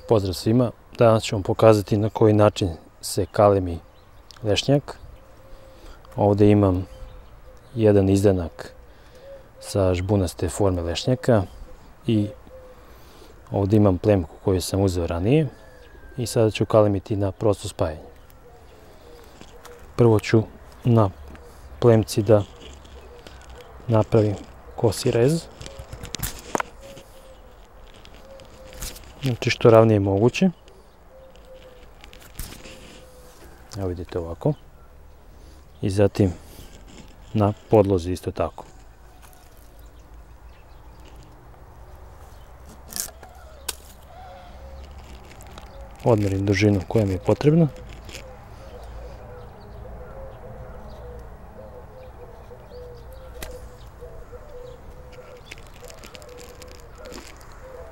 Pozdrav svima, danas ću vam pokazati na koji način se kalemi lešnjak. Ovdje imam jedan izdanak sa žbunaste forme lešnjaka i ovdje imam plemku koju sam uzeo ranije i sada ću kalemiti na prosto spajanje. Prvo ću na plemci da napravim kosi rez. Znači što ravnije moguće. Evo vidite ovako. I zatim na podlozi isto tako. Odmerim dužinu koja mi je potrebna.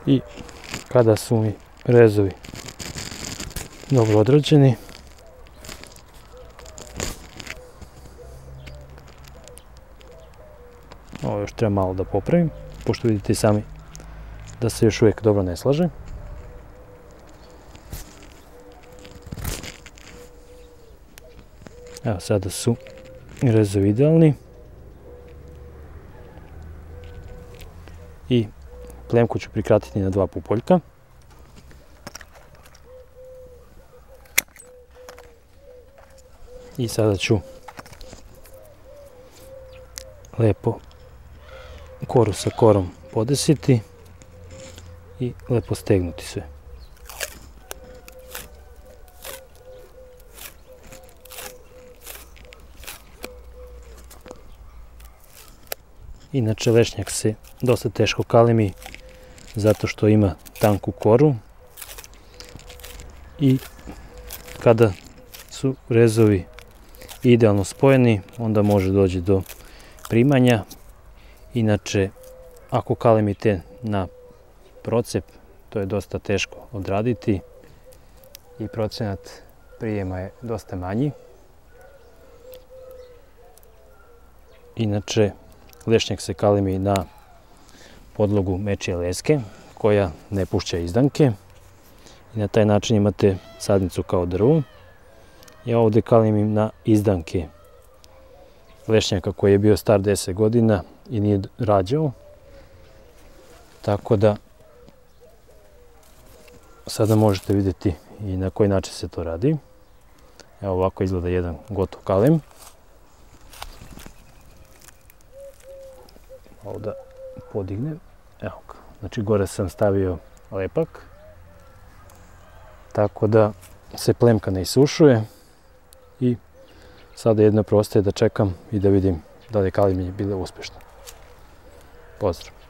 I kada su mi rezovi dobro odrađeni, ovo još treba malo da popravim, pošto vidite sami da se još uvijek dobro ne slaže. Evo sada su rezovi idealni. I plemku ću prikratiti na 2 pupoljka. I sada ću lepo koru sa korom podesiti i lepo stegnuti sve. Inače lešnjak se dosta teško kalemi zato što ima tanku koru i kada su rezovi idealno spojeni onda može doći do primanja. Inače ako kalemite na procep to je dosta teško odraditi i procenat prijema je dosta manji. Inače lešnjak se kalemi na podlogu mečije leske koja ne pušća izdanke i na taj način imate sadnicu kao drvo. Ja ovdje kalemim na izdanke lešnjaka koji je bio star 10 godina i nije rađao, tako da sada možete vidjeti i na koji način se to radi. Evo ovako izgleda jedan gotov kalem. Ovo da podignem. Evo ga. Znači gore sam stavio lepak, tako da se plemka ne isušuje i sada jedno preostaje da čekam i da vidim da li je kalemljenje bilo uspješno. Pozdrav!